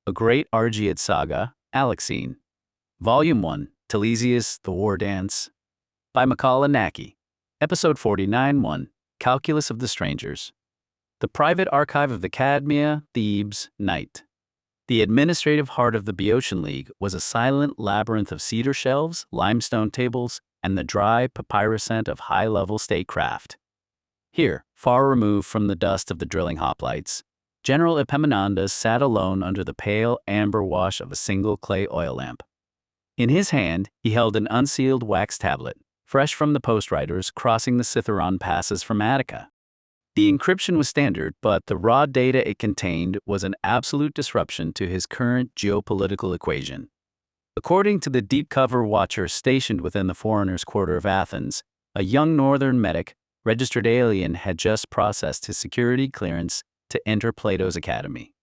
A Great Argead Saga, Alexine. Volume 1, Telesius, The War Dance. By Macaulay Naki. Episode 49-1, Calculus of the Strangers. The private archive of the Cadmea, Thebes, night. The administrative heart of the Boeotian League was a silent labyrinth of cedar shelves, limestone tables, and the dry papyrus scent of high-level statecraft. Here, far removed from the dust of the drilling hoplites, General Epaminondas sat alone under the pale amber wash of a single clay oil lamp. In his hand, he held an unsealed wax tablet, fresh from the postriders crossing the Cithaeron passes from Attica. The encryption was standard, but the raw data it contained was an absolute disruption to his current geopolitical equation. According to the deep cover watcher stationed within the foreigners' quarter of Athens, a young northern medic, registered alien, had just processed his security clearance to enter Plato's academy.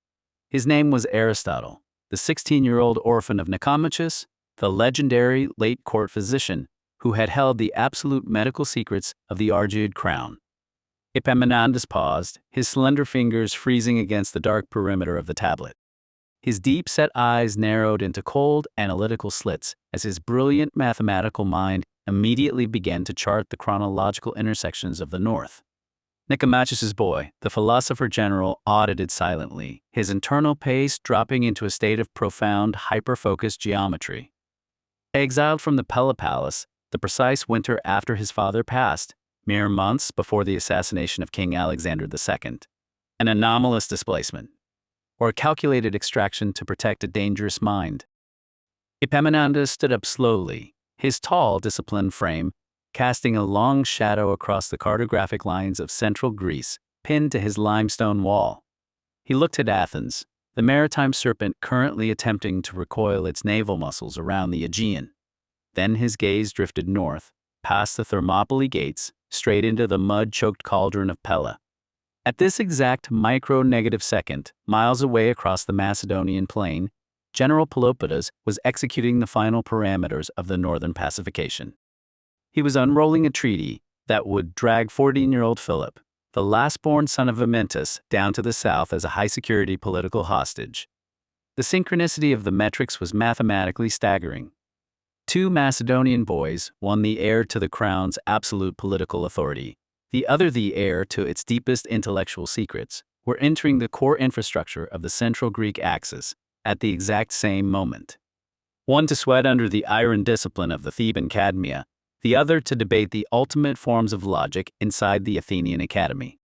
His name was Aristotle, the 16-year-old orphan of Nicomachus, the legendary late court physician who had held the absolute medical secrets of the Argead crown. Epaminondas paused, his slender fingers freezing against the dark perimeter of the tablet. His deep-set eyes narrowed into cold, analytical slits as his brilliant mathematical mind immediately began to chart the chronological intersections of the North. Nicomachus's boy, the philosopher general, audited silently, his internal pace dropping into a state of profound, hyper-focused geometry. Exiled from the Pella Palace, the precise winter after his father passed, mere months before the assassination of King Alexander II, an anomalous displacement, or a calculated extraction to protect a dangerous mind. Epaminondas stood up slowly, his tall, disciplined frame casting a long shadow across the cartographic lines of central Greece pinned to his limestone wall. He looked at Athens, the maritime serpent currently attempting to recoil its naval muscles around the Aegean. Then his gaze drifted north, past the Thermopylae gates, straight into the mud-choked cauldron of Pella. At this exact micro-negative second, miles away across the Macedonian plain, General Pelopidas was executing the final parameters of the northern pacification. He was unrolling a treaty that would drag 14-year-old Philip, the last-born son of Amyntas, down to the south as a high-security political hostage. The synchronicity of the metrics was mathematically staggering. Two Macedonian boys, one the heir to the crown's absolute political authority, the other the heir to its deepest intellectual secrets, were entering the core infrastructure of the central Greek axis at the exact same moment. One to sweat under the iron discipline of the Theban Cadmea, the other to debate the ultimate forms of logic inside the Athenian academy.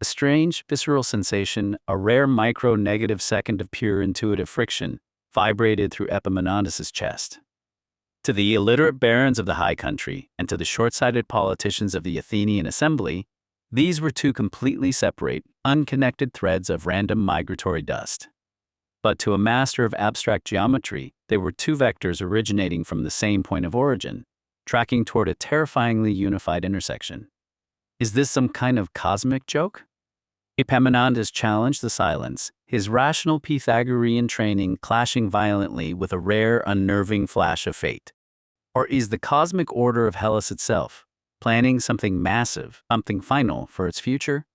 A strange, visceral sensation, a rare micro-negative second of pure intuitive friction, vibrated through Epaminondas' chest. To the illiterate barons of the high country, and to the short-sighted politicians of the Athenian assembly, these were two completely separate, unconnected threads of random migratory dust. But to a master of abstract geometry, they were two vectors originating from the same point of origin, tracking toward a terrifyingly unified intersection. Is this some kind of cosmic joke? Epaminondas challenged the silence, his rational Pythagorean training clashing violently with a rare, unnerving flash of fate. Or is the cosmic order of Hellas itself planning something massive, something final for its future?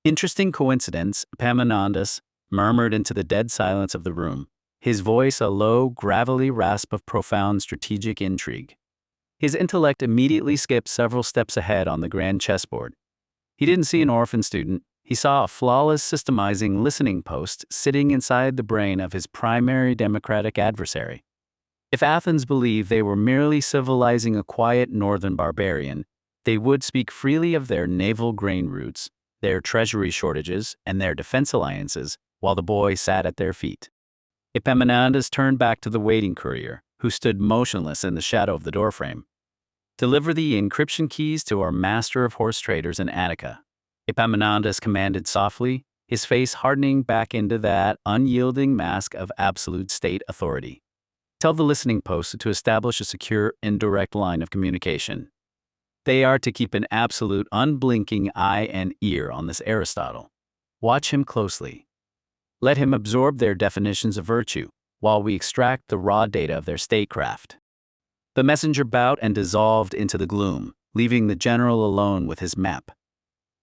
Interesting coincidence, Epaminondas murmured into the dead silence of the room, his voice a low, gravelly rasp of profound strategic intrigue. His intellect immediately skipped several steps ahead on the grand chessboard. He didn't see an orphan student. He saw a flawless systemizing listening post sitting inside the brain of his primary democratic adversary. If Athens believed they were merely civilizing a quiet northern barbarian, they would speak freely of their naval grain routes, their treasury shortages, and their defense alliances, while the boy sat at their feet. Epaminondas turned back to the waiting courier, who stood motionless in the shadow of the doorframe. Deliver the encryption keys to our master of horse traders in Attica, Epaminondas commanded softly, his face hardening back into that unyielding mask of absolute state authority. Tell the listening post to establish a secure, indirect line of communication. They are to keep an absolute, unblinking eye and ear on this Aristotle. Watch him closely. Let him absorb their definitions of virtue, while we extract the raw data of their statecraft. The messenger bowed and dissolved into the gloom, leaving the general alone with his map.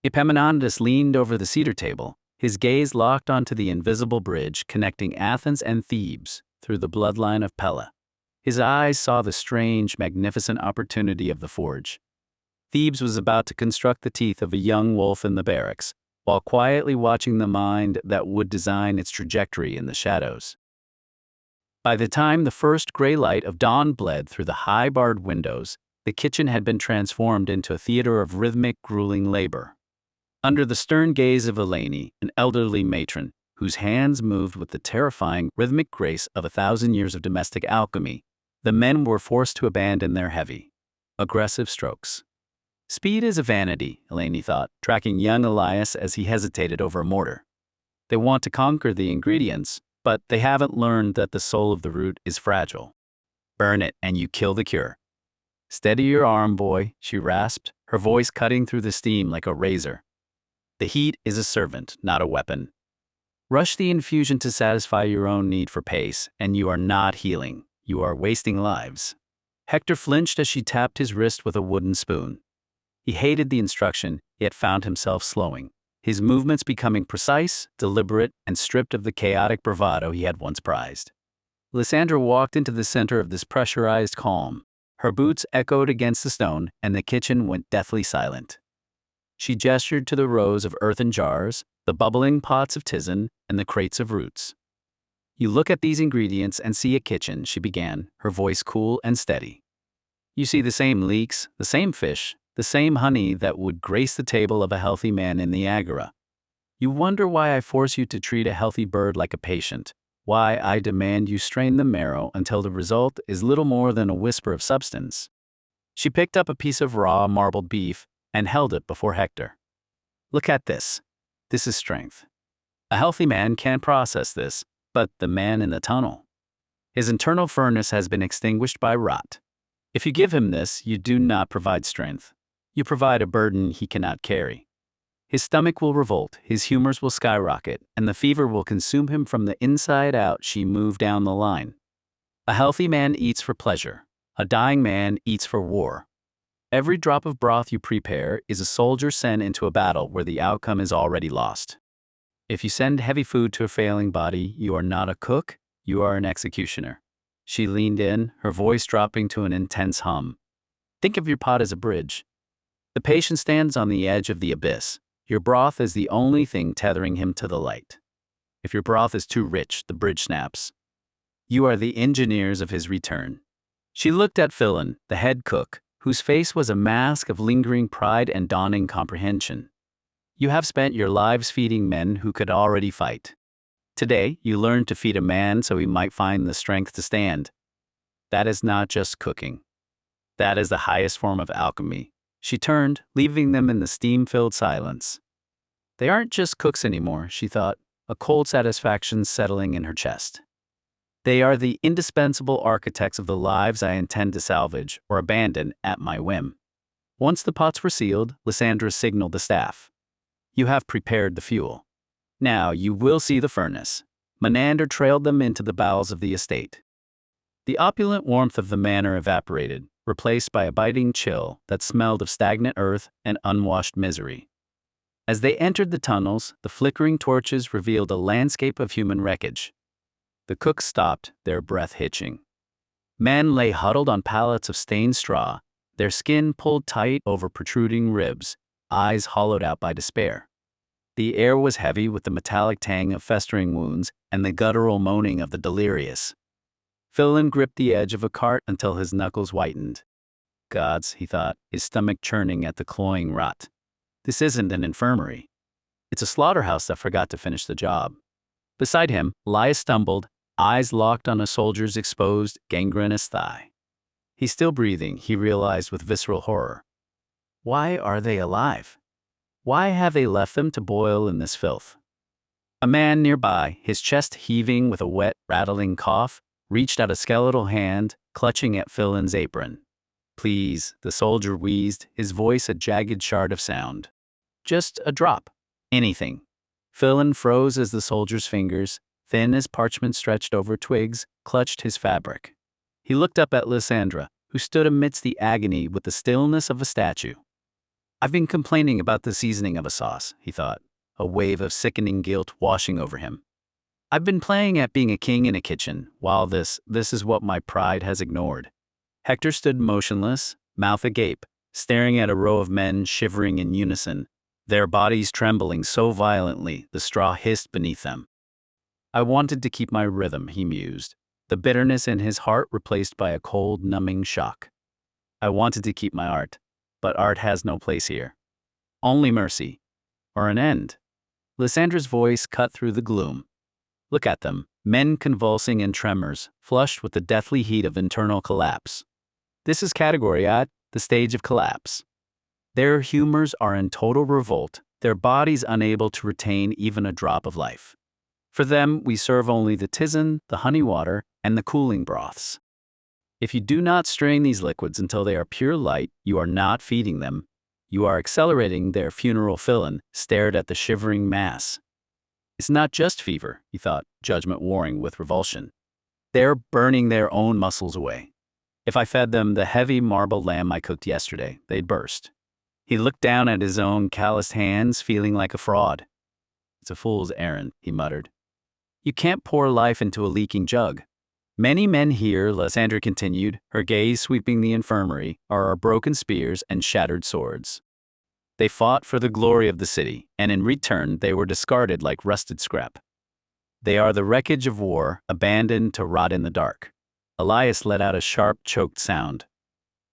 Epaminondas leaned over the cedar table, His gaze locked onto the invisible bridge connecting Athens and Thebes through the bloodline of Pella. His eyes saw the strange, magnificent opportunity of the forge. Thebes was about to construct the teeth of a young wolf in the barracks, while quietly watching the mind that would design its trajectory in the shadows. By the time the first gray light of dawn bled through the high barred windows, the kitchen had been transformed into a theater of rhythmic, grueling labor. Under the stern gaze of Alexine, an elderly matron, whose hands moved with the terrifying, rhythmic grace of 1,000 years of domestic alchemy, the men were forced to abandon their heavy, aggressive strokes. Speed is a vanity, Alexine thought, tracking young Elias as he hesitated over a mortar. They want to conquer the ingredients, but they haven't learned that the soul of the root is fragile. Burn it and you kill the cure. Steady your arm, boy, she rasped, her voice cutting through the steam like a razor. The heat is a servant, not a weapon. Rush the infusion to satisfy your own need for pace, and you are not healing. You are wasting lives. Hector flinched as she tapped his wrist with a wooden spoon. He hated the instruction, yet found himself slowing, his movements becoming precise, deliberate, and stripped of the chaotic bravado he had once prized. Lysandra walked into the center of this pressurized calm. Her boots echoed against the stone, and the kitchen went deathly silent. She gestured to the rows of earthen jars, the bubbling pots of tisane, and the crates of roots. You look at these ingredients and see a kitchen, she began, her voice cool and steady. You see the same leeks, the same fish, the same honey that would grace the table of a healthy man in the agora. You wonder why I force you to treat a healthy bird like a patient, why I demand you strain the marrow until the result is little more than a whisper of substance. She picked up a piece of raw, marbled beef and held it before Hector. Look at this. This is strength. A healthy man can't process this, but the man in the tunnel. His internal furnace has been extinguished by rot. If you give him this, you do not provide strength. You provide a burden he cannot carry. His stomach will revolt, his humors will skyrocket, and the fever will consume him from the inside out. She moved down the line. A healthy man eats for pleasure. A dying man eats for war. Every drop of broth you prepare is a soldier sent into a battle where the outcome is already lost. If you send heavy food to a failing body, you are not a cook, you are an executioner. She leaned in, her voice dropping to an intense hum. Think of your pot as a bridge. The patient stands on the edge of the abyss. Your broth is the only thing tethering him to the light. If your broth is too rich, the bridge snaps. You are the engineers of his return. She looked at Philin, the head cook, whose face was a mask of lingering pride and dawning comprehension. You have spent your lives feeding men who could already fight. Today, you learn to feed a man so he might find the strength to stand. That is not just cooking. That is the highest form of alchemy. She turned, leaving them in the steam-filled silence. They aren't just cooks anymore, she thought, a cold satisfaction settling in her chest. They are the indispensable architects of the lives I intend to salvage or abandon at my whim. Once the pots were sealed, Lysandra signaled the staff. You have prepared the fuel. Now you will see the furnace. Menander trailed them into the bowels of the estate. The opulent warmth of the manor evaporated, replaced by a biting chill that smelled of stagnant earth and unwashed misery. As they entered the tunnels, the flickering torches revealed a landscape of human wreckage. The cooks stopped, their breath hitching. Men lay huddled on pallets of stained straw, their skin pulled tight over protruding ribs, eyes hollowed out by despair. The air was heavy with the metallic tang of festering wounds and the guttural moaning of the delirious. Philin gripped the edge of a cart until his knuckles whitened. Gods, he thought, his stomach churning at the cloying rot. This isn't an infirmary. It's a slaughterhouse that forgot to finish the job. Beside him, Elias stumbled, eyes locked on a soldier's exposed, gangrenous thigh. He's still breathing, he realized with visceral horror. Why are they alive? Why have they left them to boil in this filth? A man nearby, his chest heaving with a wet, rattling cough, reached out a skeletal hand, clutching at Philin's apron. Please, the soldier wheezed, his voice a jagged shard of sound. Just a drop. Anything. Philin froze as the soldier's fingers, thin as parchment stretched over twigs, clutched his fabric. He looked up at Lysandra, who stood amidst the agony with the stillness of a statue. I've been complaining about the seasoning of a sauce, he thought. a wave of sickening guilt washing over him. I've been playing at being a king in a kitchen, while this is what my pride has ignored. Hector stood motionless, mouth agape, staring at a row of men shivering in unison, their bodies trembling so violently the straw hissed beneath them. I wanted to keep my rhythm, he mused, the bitterness in his heart replaced by a cold, numbing shock. I wanted to keep my art, but art has no place here. Only mercy, or an end. Lysandra's voice cut through the gloom. Look at them, men convulsing in tremors, flushed with the deathly heat of internal collapse. This is category at the stage of collapse. Their humors are in total revolt, their bodies unable to retain even a drop of life. For them, we serve only the tisane, the honey water, and the cooling broths. If you do not strain these liquids until they are pure light, you are not feeding them. You are accelerating their funeral. Philin stared at the shivering mass. It's not just fever, he thought, judgment warring with revulsion. They're burning their own muscles away. If I fed them the heavy marbled lamb I cooked yesterday, they'd burst. He looked down at his own calloused hands, feeling like a fraud. It's a fool's errand, he muttered. You can't pour life into a leaking jug. Many men here, Lysandra continued, her gaze sweeping the infirmary, are our broken spears and shattered swords. They fought for the glory of the city, and in return they were discarded like rusted scrap. They are the wreckage of war, abandoned to rot in the dark. Elias let out a sharp, choked sound.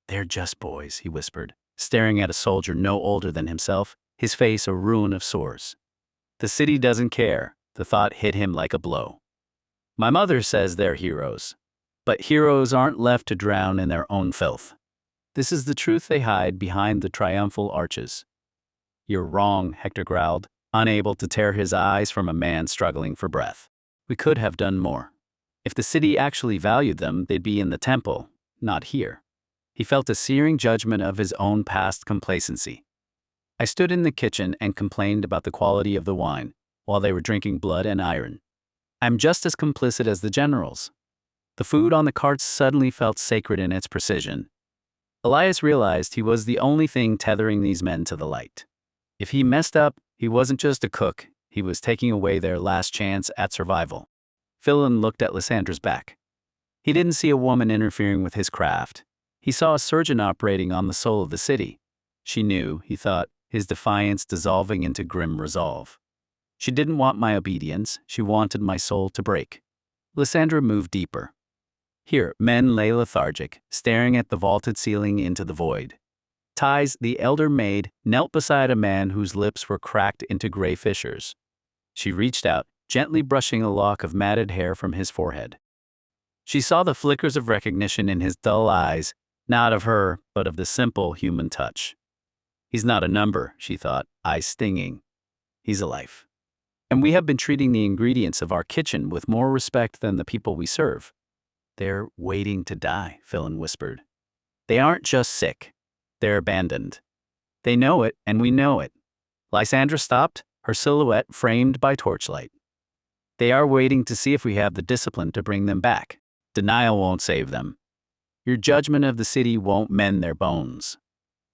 They're just boys, he whispered, staring at a soldier no older than himself, his face a ruin of sores. The city doesn't care. The thought hit him like a blow. My mother says they're heroes. But heroes aren't left to drown in their own filth. This is the truth they hide behind the triumphal arches. You're wrong, Hector growled, unable to tear his eyes from a man struggling for breath. We could have done more. If the city actually valued them, they'd be in the temple, not here. He felt a searing judgment of his own past complacency. I stood in the kitchen and complained about the quality of the wine, while they were drinking blood and iron. I'm just as complicit as the generals. The food on the carts suddenly felt sacred in its precision. Elias realized he was the only thing tethering these men to the light. If he messed up, he wasn't just a cook, he was taking away their last chance at survival. Philin looked at Lysandra's back. He didn't see a woman interfering with his craft. He saw a surgeon operating on the soul of the city. She knew, he thought, his defiance dissolving into grim resolve. She didn't want my obedience, she wanted my soul to break. Lysandra moved deeper. Here, men lay lethargic, staring at the vaulted ceiling into the void. Thais, the elder maid, knelt beside a man whose lips were cracked into gray fissures. She reached out, gently brushing a lock of matted hair from his forehead. She saw the flickers of recognition in his dull eyes, not of her, but of the simple human touch. He's not a number, she thought, eyes stinging. He's a life. And we have been treating the ingredients of our kitchen with more respect than the people we serve. They're waiting to die, Philin whispered. They aren't just sick. They're abandoned. They know it, and we know it. Lysandra stopped, her silhouette framed by torchlight. They are waiting to see if we have the discipline to bring them back. Denial won't save them. Your judgment of the city won't mend their bones.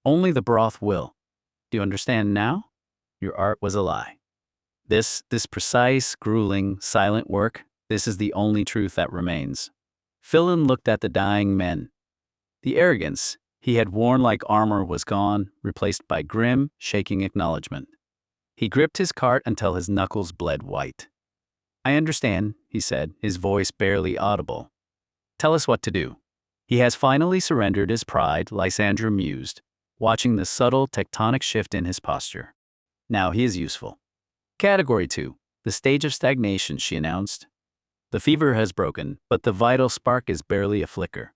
Only the broth will. Do you understand now? Your art was a lie. This precise, grueling, silent work, this is the only truth that remains. Philin looked at the dying men. The arrogance he had worn like armor was gone, replaced by grim, shaking acknowledgement. He gripped his cart until his knuckles bled white. I understand, he said, his voice barely audible. Tell us what to do. He has finally surrendered his pride, Lysandra mused, watching the subtle tectonic shift in his posture. Now he is useful. Category 2, the stage of stagnation, she announced. The fever has broken, but the vital spark is barely a flicker.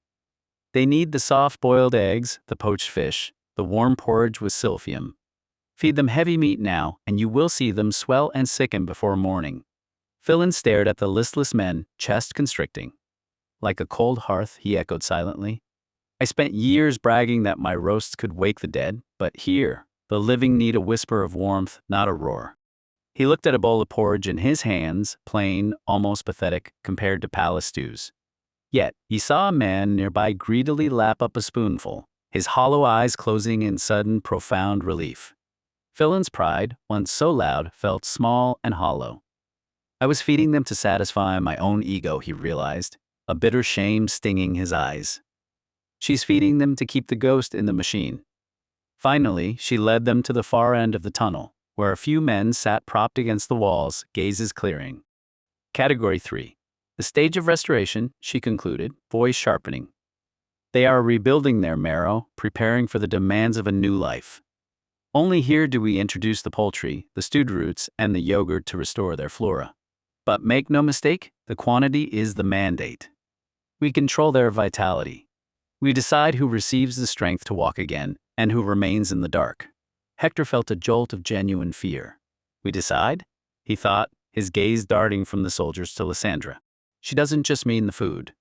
They need the soft-boiled eggs, the poached fish, the warm porridge with silphium. Feed them heavy meat now, and you will see them swell and sicken before morning. Philin stared at the listless men, chest constricting. Like a cold hearth, he echoed silently. I spent years bragging that my roasts could wake the dead, but here, the living need a whisper of warmth, not a roar. He looked at a bowl of porridge in his hands, plain, almost pathetic, compared to palace stews. Yet, he saw a man nearby greedily lap up a spoonful, his hollow eyes closing in sudden, profound relief. Philin's pride, once so loud, felt small and hollow. I was feeding them to satisfy my own ego, he realized, a bitter shame stinging his eyes. She's feeding them to keep the ghost in the machine. Finally, she led them to the far end of the tunnel, where a few men sat propped against the walls, gazes clearing. Category 3. The stage of restoration, she concluded, voice sharpening. They are rebuilding their marrow, preparing for the demands of a new life. Only here do we introduce the poultry, the stewed roots, and the yogurt to restore their flora. But make no mistake, the quantity is the mandate. We control their vitality. We decide who receives the strength to walk again, and who remains in the dark. Hector felt a jolt of genuine fear. We decide? He thought, his gaze darting from the soldiers to Lysandra. She doesn't just mean the food.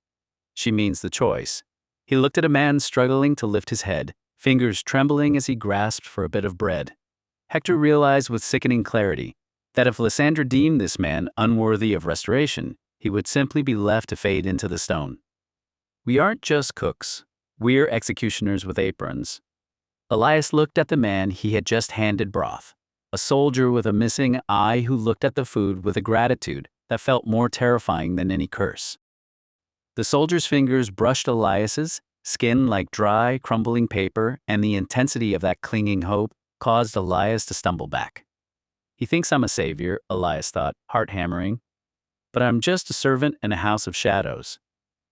She means the choice. He looked at a man struggling to lift his head, fingers trembling as he grasped for a bit of bread. Hector realized with sickening clarity that if Lysandra deemed this man unworthy of restoration, he would simply be left to fade into the stone. We aren't just cooks. We're executioners with aprons. Elias looked at the man he had just handed broth, a soldier with a missing eye who looked at the food with a gratitude that felt more terrifying than any curse. The soldier's fingers brushed Elias's, skin like dry, crumbling paper, and the intensity of that clinging hope caused Elias to stumble back. He thinks I'm a savior, Elias thought, heart-hammering. But I'm just a servant in a house of shadows.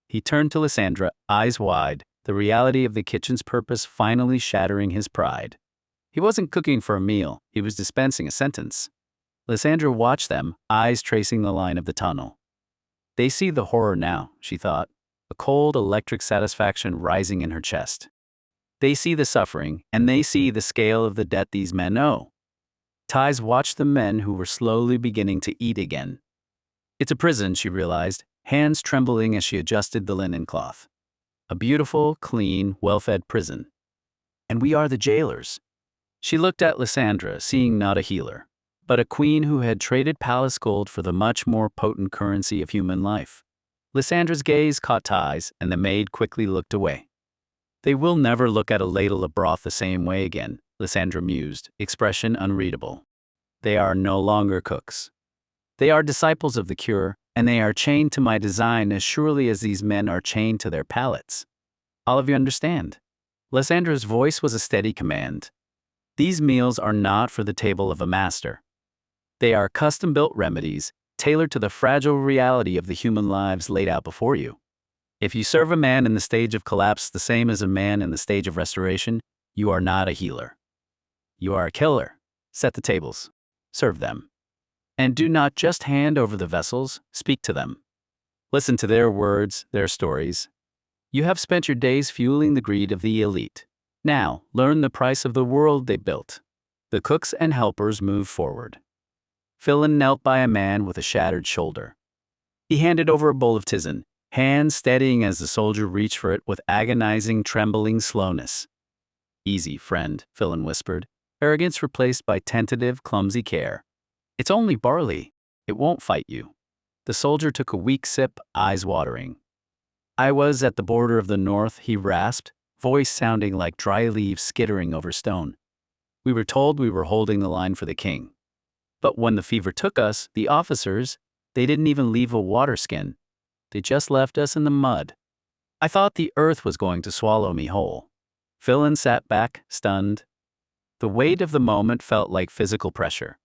He turned to Lysandra, eyes wide, the reality of the kitchen's purpose finally shattering his pride. He wasn't cooking for a meal, he was dispensing a sentence. Lysandra watched them, eyes tracing the line of the tunnel. They see the horror now, she thought, a cold electric satisfaction rising in her chest. They see the suffering, and they see the scale of the debt these men owe. Ties watched the men who were slowly beginning to eat again. It's a prison, she realized, hands trembling as she adjusted the linen cloth. A beautiful, clean, well-fed prison. And we are the jailers. She looked at Lysandra, seeing not a healer, but a queen who had traded palace gold for the much more potent currency of human life. Lysandra's gaze caught Ties, and the maid quickly looked away. They will never look at a ladle of broth the same way again, Lysandra mused, expression unreadable. They are no longer cooks. They are disciples of the cure, and they are chained to my design as surely as these men are chained to their palates. All of you understand? Lysandra's voice was a steady command. These meals are not for the table of a master. They are custom-built remedies, tailored to the fragile reality of the human lives laid out before you. If you serve a man in the stage of collapse the same as a man in the stage of restoration, you are not a healer. You are a killer. Set the tables. Serve them. And do not just hand over the vessels, speak to them. Listen to their words, their stories. You have spent your days fueling the greed of the elite. Now, learn the price of the world they built. The cooks and helpers moved forward. Philin knelt by a man with a shattered shoulder. He handed over a bowl of tisane, hands steadying as the soldier reached for it with agonizing, trembling slowness. Easy, friend, Philin whispered, arrogance replaced by tentative, clumsy care. It's only barley. It won't fight you. The soldier took a weak sip, eyes watering. I was at the border of the north, he rasped, voice sounding like dry leaves skittering over stone. We were told we were holding the line for the king. But when the fever took us, the officers, they didn't even leave a water skin. They just left us in the mud. I thought the earth was going to swallow me whole. Philin sat back, stunned. The weight of the moment felt like physical pressure.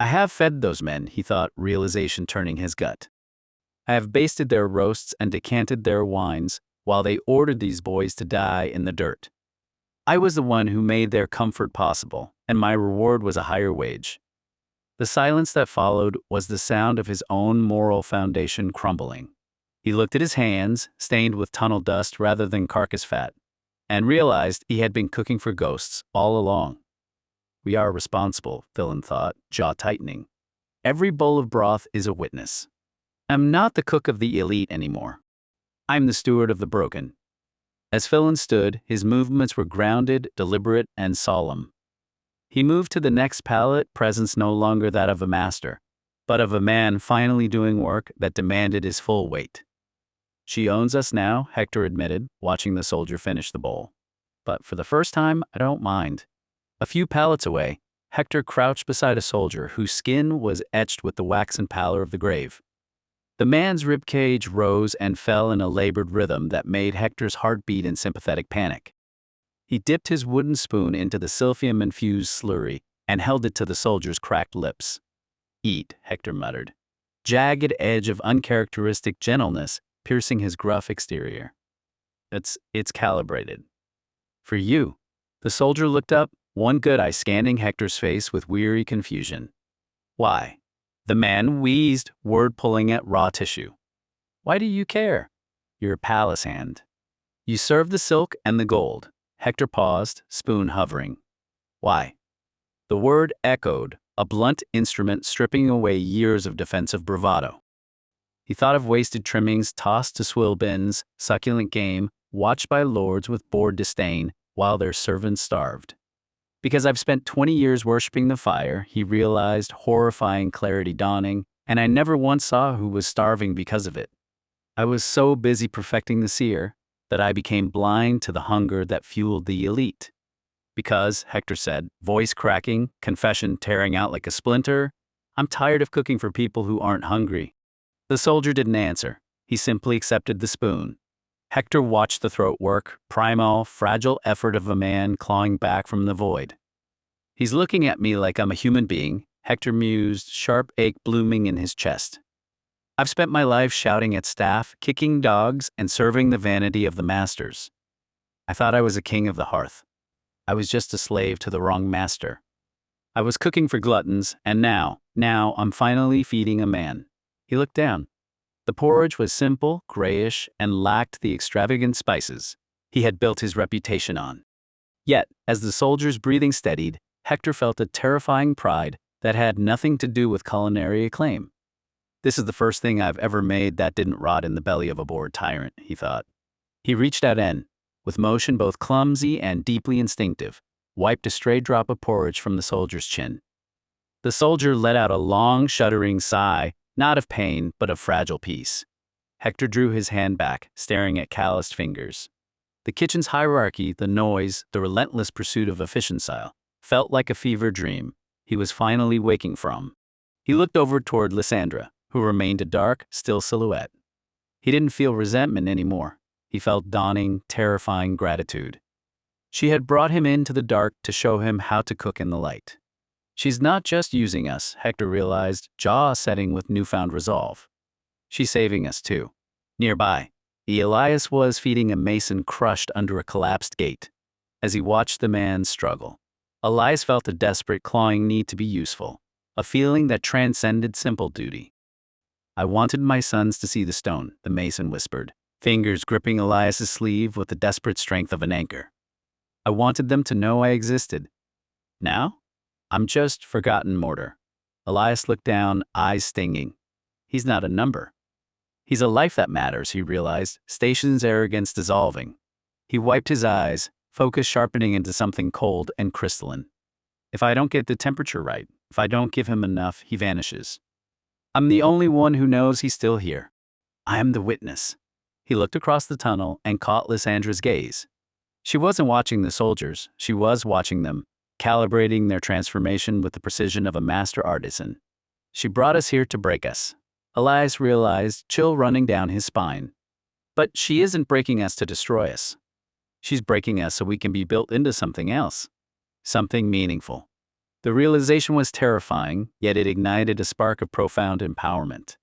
I have fed those men, he thought, realization turning his gut. I have basted their roasts and decanted their wines, while they ordered these boys to die in the dirt. I was the one who made their comfort possible, and my reward was a higher wage. The silence that followed was the sound of his own moral foundation crumbling. He looked at his hands, stained with tunnel dust rather than carcass fat, and realized he had been cooking for ghosts all along. We are responsible, Philin thought, jaw tightening. Every bowl of broth is a witness. I'm not the cook of the elite anymore. I'm the steward of the broken. As Philin stood, his movements were grounded, deliberate, and solemn. He moved to the next pallet, presence no longer that of a master, but of a man finally doing work that demanded his full weight. She owns us now, Hector admitted, watching the soldier finish the bowl. But for the first time, I don't mind. A few pallets away, Hector crouched beside a soldier whose skin was etched with the waxen pallor of the grave. The man's ribcage rose and fell in a labored rhythm that made Hector's heart beat in sympathetic panic. He dipped his wooden spoon into the silphium-infused slurry and held it to the soldier's cracked lips. "Eat," Hector muttered, jagged edge of uncharacteristic gentleness piercing his gruff exterior. It's calibrated. "For you." The soldier looked up, one good eye scanning Hector's face with weary confusion. "Why?" The man wheezed, word pulling at raw tissue. "Why do you care? You're a palace hand. You serve the silk and the gold." Hector paused, spoon hovering. "Why?" The word echoed, a blunt instrument stripping away years of defensive bravado. He thought of wasted trimmings tossed to swill bins, succulent game, watched by lords with bored disdain, while their servants starved. "Because I've spent 20 years worshipping the fire," he realized, horrifying clarity dawning, "and I never once saw who was starving because of it. I was so busy perfecting the seer that I became blind to the hunger that fueled the elite. Because," Hector said, voice cracking, confession tearing out like a splinter, "I'm tired of cooking for people who aren't hungry." The soldier didn't answer. He simply accepted the spoon. Hector watched the throat work, primal, fragile effort of a man clawing back from the void. "He's looking at me like I'm a human being," Hector mused, sharp ache blooming in his chest. "I've spent my life shouting at staff, kicking dogs, and serving the vanity of the masters. I thought I was a king of the hearth. I was just a slave to the wrong master. I was cooking for gluttons, and now I'm finally feeding a man." He looked down. The porridge was simple, grayish, and lacked the extravagant spices he had built his reputation on. Yet, as the soldier's breathing steadied, Hector felt a terrifying pride that had nothing to do with culinary acclaim. "This is the first thing I've ever made that didn't rot in the belly of a bored tyrant," he thought. He reached out and, with motion both clumsy and deeply instinctive, wiped a stray drop of porridge from the soldier's chin. The soldier let out a long, shuddering sigh, not of pain, but of fragile peace. Hector drew his hand back, staring at calloused fingers. The kitchen's hierarchy, the noise, the relentless pursuit of efficiency, felt like a fever dream he was finally waking from. He looked over toward Lysandra, who remained a dark, still silhouette. He didn't feel resentment anymore. He felt dawning, terrifying gratitude. She had brought him into the dark to show him how to cook in the light. "She's not just using us," Hector realized, jaw setting with newfound resolve. "She's saving us too." Nearby, Elias was feeding a mason crushed under a collapsed gate. As he watched the man struggle, Elias felt a desperate clawing need to be useful, a feeling that transcended simple duty. "I wanted my sons to see the stone," the mason whispered, fingers gripping Elias's sleeve with the desperate strength of an anchor. "I wanted them to know I existed. Now, I'm just forgotten mortar." Elias looked down, eyes stinging. "He's not a number. He's a life that matters," he realized, station's arrogance dissolving. He wiped his eyes, focus sharpening into something cold and crystalline. "If I don't get the temperature right, if I don't give him enough, he vanishes. I'm the only one who knows he's still here. I am the witness." He looked across the tunnel and caught Lysandra's gaze. She wasn't watching the soldiers, she was watching them, calibrating their transformation with the precision of a master artisan. "She brought us here to break us," Elias realized, chill running down his spine. "But she isn't breaking us to destroy us. She's breaking us so we can be built into something else. Something meaningful." The realization was terrifying, yet it ignited a spark of profound empowerment.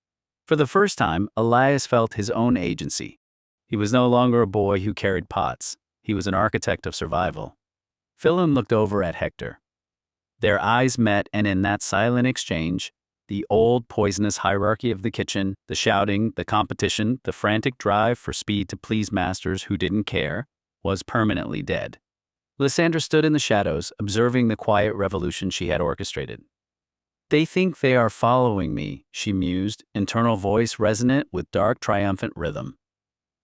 For the first time, Elias felt his own agency. He was no longer a boy who carried pots. He was an architect of survival. Philin looked over at Hector. Their eyes met, and in that silent exchange, the old poisonous hierarchy of the kitchen, the shouting, the competition, the frantic drive for speed to please masters who didn't care, was permanently dead. Lysandra stood in the shadows, observing the quiet revolution she had orchestrated. "They think they are following me," she mused, internal voice resonant with dark, triumphant rhythm.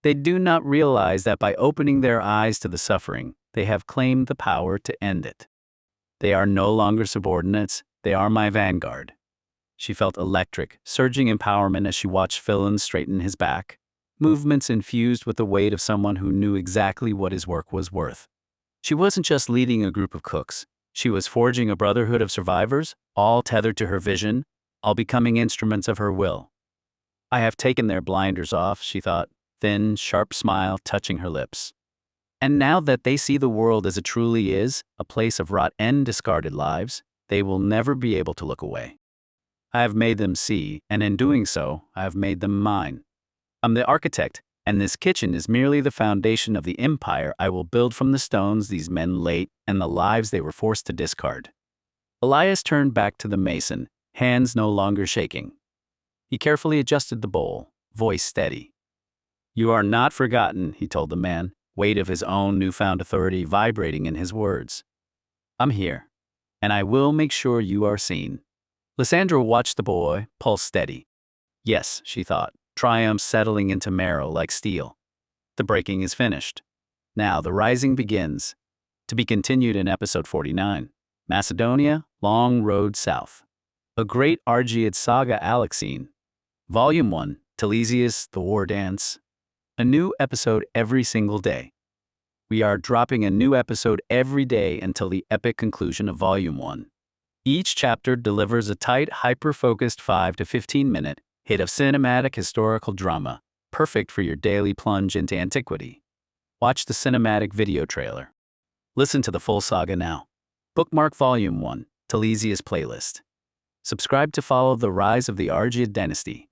"They do not realize that by opening their eyes to the suffering, they have claimed the power to end it. They are no longer subordinates, they are my vanguard." She felt electric, surging empowerment as she watched Philin straighten his back, movements infused with the weight of someone who knew exactly what his work was worth. She wasn't just leading a group of cooks, She was forging a brotherhood of survivors, all tethered to her vision, all becoming instruments of her will. I have taken their blinders off, she thought, thin, sharp smile touching her lips. And now that they see the world as it truly is, a place of rot and discarded lives, they will never be able to look away. I have made them see, and in doing so, I have made them mine. I'm the architect, and this kitchen is merely the foundation of the empire I will build from the stones these men laid and the lives they were forced to discard. Elias turned back to the mason, hands no longer shaking. He carefully adjusted the bowl, voice steady. You are not forgotten, he told the man, weight of his own newfound authority vibrating in his words. I'm here, and I will make sure you are seen. Lysandra watched the boy, pulse steady. Yes, she thought, triumph settling into marrow like steel. The breaking is finished. Now the rising begins. To be continued in episode 49. Macedonia, Long Road South. A Great Argead Saga Alexine. Volume 1, Telesius, the War Dance. A new episode every single day. We are dropping a new episode every day until the epic conclusion of Volume 1. Each chapter delivers a tight, hyper-focused 5 to 15-minute hit of cinematic historical drama, perfect for your daily plunge into antiquity. Watch the cinematic video trailer. Listen to the full saga now. Bookmark Volume 1, Telesius playlist. Subscribe to follow the rise of the Argead dynasty.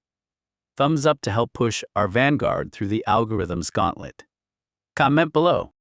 Thumbs up to help push our vanguard through the algorithm's gauntlet. Comment below.